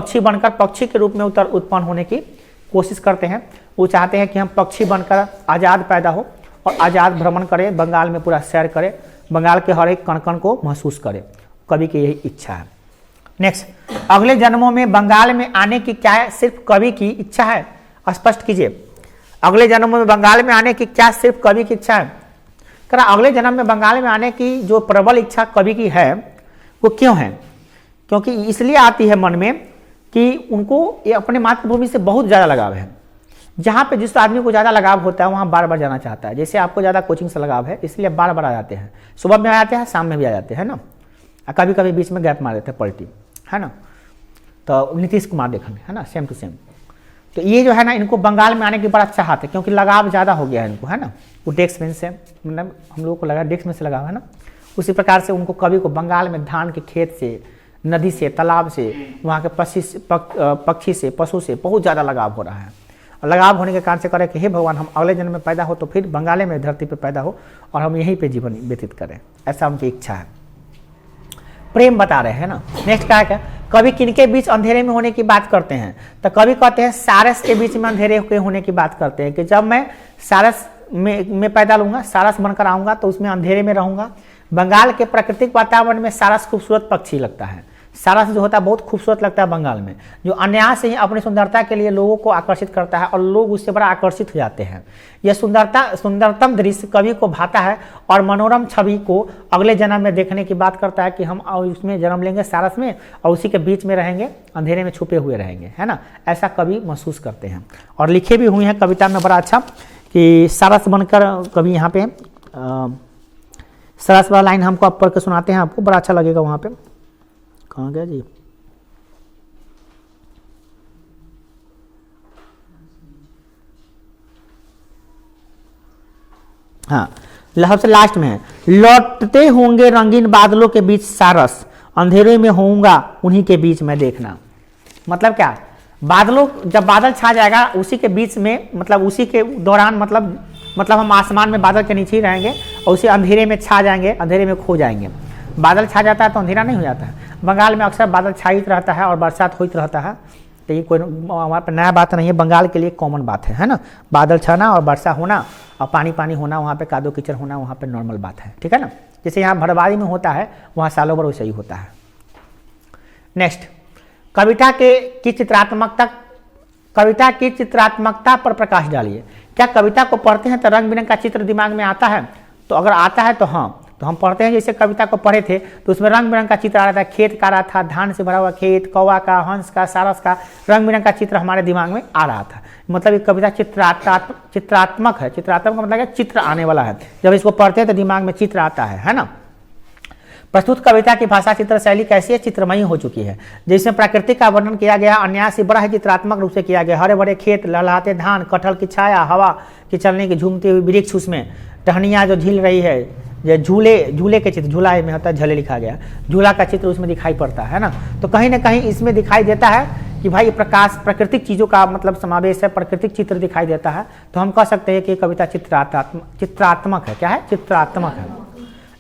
पक्षी बनकर पक्षी के रूप में उत्पन्न होने की कोशिश करते हैं। वो चाहते हैं कि हम पक्षी बनकर आज़ाद पैदा हो और आज़ाद भ्रमण करें, बंगाल में पूरा सैर करें, बंगाल के हर एक कण कण को महसूस करें। कवि की यही इच्छा है। नेक्स्ट, अगले जन्मों में बंगाल में आने की क्या है? सिर्फ कवि की इच्छा है? स्पष्ट कीजिए। अगले जन्मों में बंगाल में आने की क्या सिर्फ कवि की इच्छा है? करा अगले जन्म में बंगाल में आने की जो प्रबल इच्छा कवि की है वो क्यों है? क्योंकि इसलिए आती है मन में कि उनको ये अपने मातृभूमि से बहुत ज़्यादा लगाव है। जहाँ पे जिस आदमी को ज़्यादा लगाव होता है वहाँ बार बार जाना चाहता है। जैसे आपको ज़्यादा कोचिंग से लगाव है इसलिए बार बार आ जाते हैं, सुबह में आ जाते हैं, शाम में भी आ जाते हैं ना, कभी कभी बीच में गैप मार देते हैं पलटी, है ना। तो नीतीश कुमार देखेंगे, है ना, सेम टू सेम। तो ये जो है ना, इनको बंगाल में आने की बड़ा चाहत है क्योंकि लगाव ज़्यादा हो गया है इनको, है ना। वो डेस्क बेंच से, मतलब हम लोगों को लगा डेस्क बेंच से लगाव है ना, उसी प्रकार से उनको कवि को बंगाल में धान के खेत से, नदी से, तालाब से, वहाँ के पक्षी से, पशु से बहुत ज़्यादा लगाव हो रहा है। और लगाव होने के कारण से करे कि हे भगवान, हम अगले जन्म में पैदा हो तो फिर बंगाले में धरती पर पैदा हो और हम यहीं पे जीवन व्यतीत करें, ऐसा उनकी इच्छा है। प्रेम बता रहे हैं ना। नेक्स्ट क्या है? कवि किनके बीच अंधेरे में होने की बात करते हैं? तो कवि कहते हैं सारस के बीच में अंधेरे के होने की बात करते हैं कि जब मैं सारस में पैदा लूंगा, सारस बनकर आऊंगा तो उसमें अंधेरे में रहूंगा। बंगाल के प्राकृतिक वातावरण में सारस खूबसूरत पक्षी लगता है। सारस जो होता है बहुत खूबसूरत लगता है बंगाल में, जो अनायास ही अपनी सुंदरता के लिए लोगों को आकर्षित करता है और लोग उससे बड़ा आकर्षित हो जाते हैं। यह सुंदरतम दृश्य कवि को भाता है और मनोरम छवि को अगले जन्म में देखने की बात करता है कि हम उसमें जन्म लेंगे सारस में और उसी के बीच में रहेंगे, अंधेरे में छुपे हुए रहेंगे, है ना। ऐसा कवि महसूस करते हैं और लिखे भी हुए हैं कविता में बड़ा अच्छा कि सारस बनकर कवि यहाँ पे सारस वाला लाइन हमको आप पढ़ के सुनाते हैं, आपको बड़ा अच्छा लगेगा। वहाँ पे कहाँ गया जी? हाँ, सबसे लास्ट में है, लौटते होंगे रंगीन बादलों के बीच सारस, अंधेरे में होऊंगा उन्हीं के बीच में देखना। मतलब क्या? बादलों, जब बादल छा जाएगा उसी के बीच में, मतलब उसी के दौरान, मतलब हम आसमान में बादल के नीचे ही रहेंगे और उसी अंधेरे में छा जाएंगे, अंधेरे में खो जाएंगे। बादल छा जाता है तो अंधेरा नहीं हो जाता है। बंगाल में अक्सर बादल छाइत रहता है और बरसात होती रहता है, तो ये कोई हमारे पर नया बात नहीं है, बंगाल के लिए कॉमन बात है ना। बादल छाना और वर्षा होना और पानी होना, वहाँ पे कादो कीचड़ होना, वहाँ पे नॉर्मल बात है, ठीक है ना। जैसे यहाँ भड़वारी में होता है वहाँ सालों भर वैसे ही होता है। नेक्स्ट, कविता की चित्रात्मकता पर प्रकाश डालिए। क्या कविता को पढ़ते हैं तो रंग बिरंग का चित्र दिमाग में आता है? तो अगर आता है तो हाँ, तो हम पढ़ते हैं, जैसे कविता को पढ़े थे तो उसमें रंग बिरंग का चित्र आ रहा था, खेत का आ रहा था, धान से भरा हुआ खेत, कौवा का, हंस का, सारस का, रंग बिरंग का चित्र हमारे दिमाग में आ रहा था। मतलब ये कविता चित्रात्मक है। चित्रात्मक का मतलब है चित्र आने वाला है। जब इसको पढ़ते हैं तो दिमाग में चित्र आता है ना। प्रस्तुत कविता की भाषा चित्र शैली कैसी है? चित्रमयी हो चुकी है। जिसमें प्रकृति का वर्णन किया गया अन्याय से बड़ा ही चित्रात्मक रूप से किया गया। हरे भरे खेत, लहलहाते धान, कटहल की छाया, हवा की चलने की झूमती हुई वृक्ष, उसमें टहनियाँ जो झील रही है, ये झूले के चित्र, झूला में होता है, झले लिखा गया, झूला का चित्र उसमें दिखाई पड़ता है ना। तो कहीं ना कहीं इसमें दिखाई देता है कि भाई प्रकाश, प्राकृतिक चीज़ों का मतलब समावेश है, प्राकृतिक चित्र दिखाई देता है। तो हम कह सकते हैं कि कविता चित्रात्मक है। क्या है? चित्रात्मक है।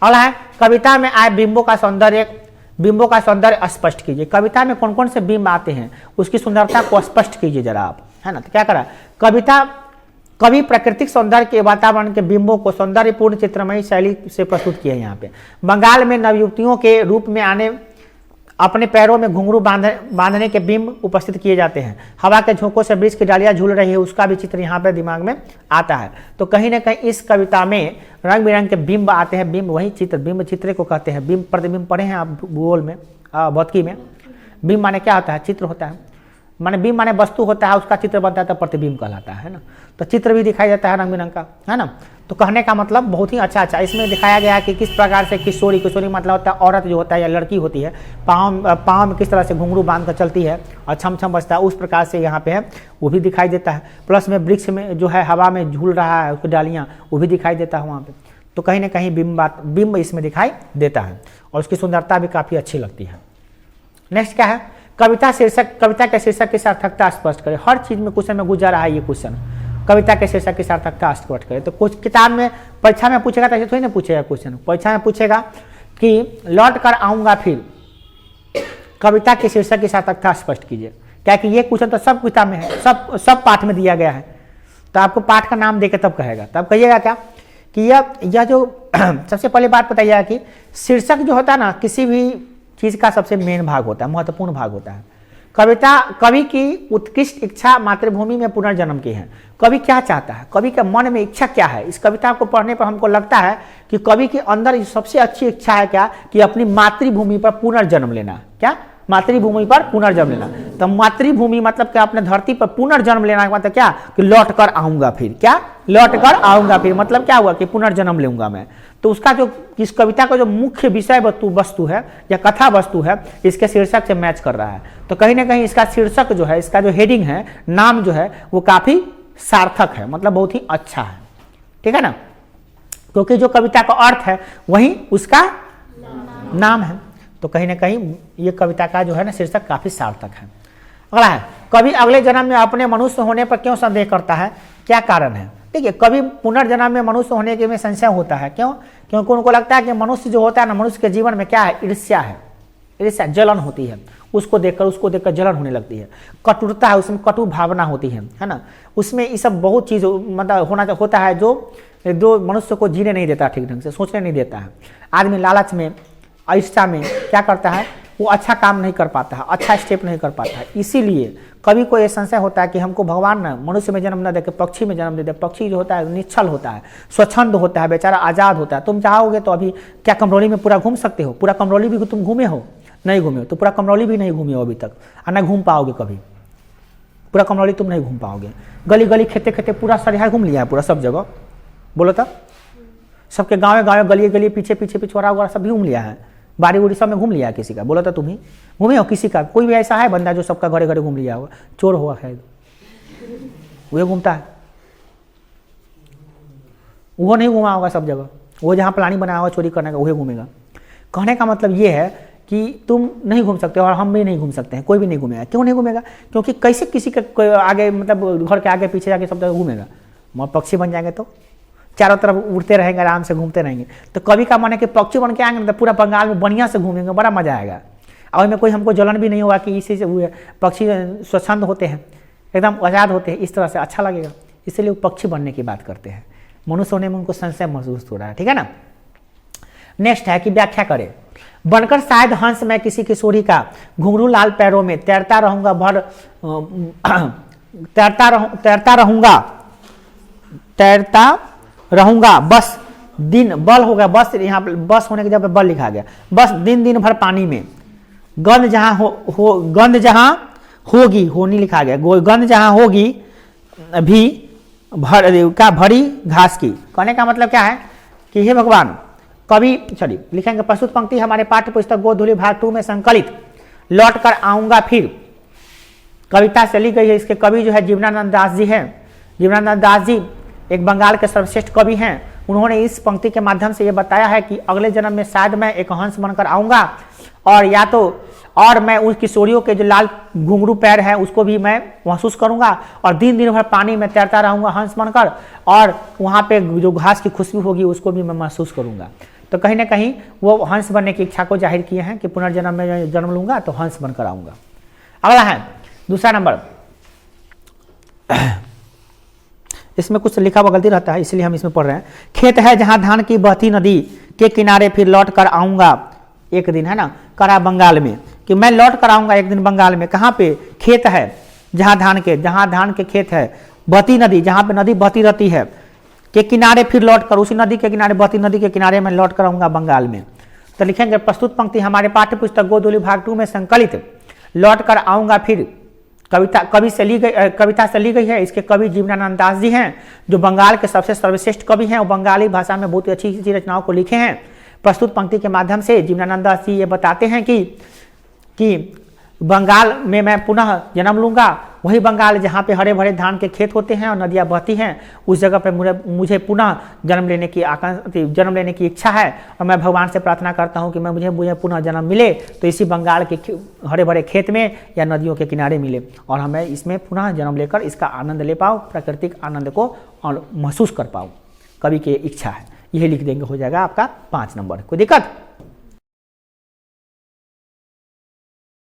अगला है, कविता में आए बिंबों का सौंदर्य स्पष्ट कीजिए। कविता में कौन कौन से बिंब आते हैं उसकी सुंदरता को स्पष्ट कीजिए जरा आप, है ना। तो क्या करा कवि प्राकृतिक सौंदर्य के वातावरण के बिंबों को सौंदर्यपूर्ण चित्रमयी शैली से प्रस्तुत किया है। यहाँ पे बंगाल में नवयुवतियों के रूप में आने, अपने पैरों में घुंघरू बांधने के बिंब उपस्थित किए जाते हैं। हवा के झोंकों से वृक्ष की डालियां झूल रही है, उसका भी चित्र यहाँ पे दिमाग में आता है। तो कहीं ना कहीं इस कविता में रंग बिरंग के बिंब आते हैं। बिंब वही चित्र, बिंब चित्र को कहते हैं। बिंब प्रतिबिंब पढ़े हैं आप भूगोल में, भौतिकी में। बिंब माने क्या होता है? चित्र होता है। माने बिंब माने वस्तु होता है, उसका चित्र बनता है तो प्रतिबिंब कहलाता है ना। तो चित्र भी दिखाई देता है रंग बिरंग का, है ना। तो कहने का मतलब बहुत ही अच्छा इसमें दिखाया गया है कि किस प्रकार से किशोरी मतलब होता है औरत जो होता है या लड़की होती है, पाँव में किस तरह से घुंघरू बांध कर चलती है और छम छम बजता है, उस प्रकार से यहाँ पे है वो भी दिखाई देता है। प्लस में वृक्ष में जो है हवा में झूल रहा है, उसकी डालियाँ, वो भी दिखाई देता है वहाँ पे। तो कहीं ना कहीं बिंब इसमें दिखाई देता है और उसकी सुंदरता भी काफ़ी अच्छी लगती है। नेक्स्ट क्या है? कविता के शीर्षक की सार्थकता स्पष्ट करें। हर चीज में क्वेश्चन में गुजर रहा है ये क्वेश्चन, कविता के शीर्षक की सार्थकता स्पष्ट करें। तो कुछ किताब में परीक्षा में पूछेगा तो ऐसे थोड़ी ना पूछेगा क्वेश्चन। परीक्षा में पूछेगा कि लौट कर आऊंगा फिर, कविता के शीर्षक की सार्थकता स्पष्ट कीजिए। क्या कि ये क्वेश्चन तो सब कविता में है, सब पाठ में दिया गया है, तो आपको पाठ का नाम देके तब कहेगा, तब कहिएगा क्या कि यह जो सबसे पहले बात बताइएगा कि शीर्षक जो होता है ना, किसी भी चीज़ का सबसे मेन भाग होता है, महत्वपूर्ण भाग होता है। कवि की उत्कृष्ट इच्छा मातृभूमि में पुनर्जन्म की है। कवि क्या चाहता है, कवि के मन में इच्छा क्या है? इस कविता को पढ़ने पर हमको लगता है कि कवि के अंदर सबसे अच्छी इच्छा है क्या कि अपनी मातृभूमि पर पुनर्जन्म लेना। क्या? मातृभूमि पर पुनर्जन्म लेना। तो मातृभूमि मतलब क्या? अपने धरती पर पुनर्जन्म लेना का मतलब क्या कि लौट कर आऊंगा फिर। क्या? लौट कर आऊंगा फिर मतलब क्या हुआ कि पुनर्जन्म लूंगा मैं। तो उसका जो इस कविता का जो मुख्य विषय वस्तु है या कथा वस्तु है, इसके शीर्षक से मैच कर रहा है। तो कहीं ना कहीं इसका शीर्षक जो है, इसका जो हेडिंग है, नाम जो है, वो काफी सार्थक है, मतलब बहुत ही अच्छा है। ठीक है ना, क्योंकि जो कविता का अर्थ है वही उसका नाम है। तो कहीं ना कहीं ये कविता का जो है ना शीर्षक काफी सार्थक है। अगला है, कवि अगले जन्म में अपने मनुष्य होने पर क्यों संदेह करता है, क्या कारण है? ठीक है, कवि पुनर्जन्म में मनुष्य होने के में संशय होता है। क्यों? क्योंकि उनको लगता है कि मनुष्य जो होता है ना, मनुष्य के जीवन में क्या है? ईर्ष्या है, ईर्ष्या, जलन होती है। उसको देखकर जलन होने लगती है। कटुरता है, उसमें कटु भावना होती है ना। उसमें ये सब बहुत चीज मतलब होता है जो मनुष्य को जीने नहीं देता, ठीक ढंग से सोचने नहीं देता है। आदमी लालच में, ईर्ष्या में क्या करता है, वो अच्छा काम नहीं कर पाता है, अच्छा स्टेप नहीं कर पाता है। इसीलिए कवि को यह संशय होता है कि हमको भगवान न मनुष्य में जन्म न देके पक्षी में जन्म दे दे। पक्षी जो होता है निश्चल होता है, स्वच्छंद होता है, बेचारा आजाद होता है। तुम चाहोगे तो अभी क्या कमरौली में पूरा घूम सकते हो? पूरा कमरौली भी तुम घूमे हो? नहीं घूमे हो। तो पूरा कमरौली भी नहीं घूमे हो अभी तक, और न घूम पाओगे कभी। पूरा कमरौली तुम नहीं घूम पाओगे। गली गली खेते खेते पूरा सरिया घूम लिया है, पूरा सब जगह। बोलो तो सबके गाँव गाँव गली गली पीछे पीछे पिछवाड़ा वगैरह सब भी घूम लिया है, बाड़ी उड़ी सब में घूम लिया है किसी का। बोला था तुम ही घूमे हो किसी का? कोई भी ऐसा है बंदा जो सबका घरे घरे घूम लिया होगा? चोर हुआ है वो घूमता है, वो नहीं घूमा होगा सब जगह। वो जहाँ प्लानिंग बनाया होगा चोरी करने का वही घूमेगा। कहने का मतलब ये है कि तुम नहीं घूम सकते और हम भी नहीं घूम सकते हैं, कोई भी नहीं घूमेगा। क्यों नहीं घूमेगा? क्योंकि कैसे किसी के आगे मतलब घर के आगे पीछे जाके सब जगह घूमेगा? मगर पक्षी बन जाएंगे तो चारों तरफ उड़ते रहेंगे, आराम से घूमते रहेंगे। तो कवि का मन है कि पक्षी बन के आएंगे तो पूरा बंगाल में बढ़िया से घूमेंगे, बड़ा मजा आएगा। और में कोई हमको जलन भी नहीं होगा कि इसी से पक्षी स्वच्छंद होते हैं, एकदम आज़ाद होते हैं, इस तरह से अच्छा लगेगा। इसलिए वो पक्षी बनने की बात करते हैं। मनुष्य होने में उनको संशय महसूस हो रहा है। ठीक है ना। नेक्स्ट है कि व्याख्या करें। बनकर शायद हंस मैं किसी किशोरी का, घुंघरू लाल पैरों में तैरता रहूंगा रहूंगा बस दिन। बल हो गया बस, यहाँ बस होने के जब बल लिखा गया। बस दिन दिन भर पानी में, गंध जहां होगी, होनी लिखा गया, गंध जहां होगी भी भरी घास की। कहने का मतलब क्या है कि हे भगवान, कवि चलिए लिखेंगे प्रस्तुत पंक्ति हमारे पाठ्य पुस्तक गोधूली भाग 2 में संकलित लौट कर आऊंगा फिर कविता से ली गई है। इसके कवि जो है जीवनानंद दास जी हैं। जीवनानंद दास जी एक बंगाल के सर्वश्रेष्ठ कवि हैं। उन्होंने इस पंक्ति के माध्यम से यह बताया है कि अगले जन्म में शायद मैं एक हंस बनकर आऊंगा, और मैं उस किशोरियों के जो लाल घुंघरू पैर है उसको भी मैं महसूस करूंगा, और दिन दिन भर पानी में तैरता रहूंगा हंस बनकर, और वहां पे जो घास की खुशबू होगी उसको भी मैं महसूस करूंगा। तो कहीं ना कहीं वो हंस बनने की इच्छा को जाहिर किए हैं कि पुनर्जन्म में जन्म लूंगा तो हंस बनकर आऊंगा। अगला है दूसरा नंबर। इसमें कुछ लिखा हुआ गलती रहता है इसलिए हम इसमें पढ़ रहे हैं। खेत है जहां धान की बहती नदी के किनारे फिर लौट कर आऊंगा एक दिन, है ना, करा बंगाल में, कि मैं लौट कर आऊंगा एक दिन बंगाल में। कहाँ पे? खेत है जहां धान के खेत है, बहती नदी जहां पे नदी बहती रहती है, के किनारे फिर लौट कर, उसी नदी के किनारे, बहती नदी के किनारे मैं लौट कर आऊंगा बंगाल में। तो लिखेंगे प्रस्तुत पंक्ति हमारे पाठ्य पुस्तक गोधूली भाग 2 में संकलित लौट कर आऊंगा फिर कविता से ली गई है। इसके कवि जीवनानंद दास जी हैं, जो बंगाल के सबसे सर्वश्रेष्ठ कवि हैं। वो बंगाली भाषा में बहुत अच्छी अच्छी रचनाओं को लिखे हैं। प्रस्तुत पंक्ति के माध्यम से जीवनानंद दास जी ये बताते हैं कि बंगाल में मैं पुनः जन्म लूंगा, वही बंगाल जहाँ पे हरे भरे धान के खेत होते हैं और नदियाँ बहती हैं, उस जगह पे मुझे पुनः जन्म लेने की इच्छा है। और मैं भगवान से प्रार्थना करता हूँ कि मुझे पुनः जन्म मिले तो इसी बंगाल के हरे भरे खेत में या नदियों के किनारे मिले, और हमें इसमें पुनः जन्म लेकर इसका आनंद ले पाऊँ, प्राकृतिक आनंद को और महसूस कर पाऊँ। कवि की इच्छा है। यही लिख देंगे, हो जाएगा आपका 5 नंबर। कोई दिक्कत?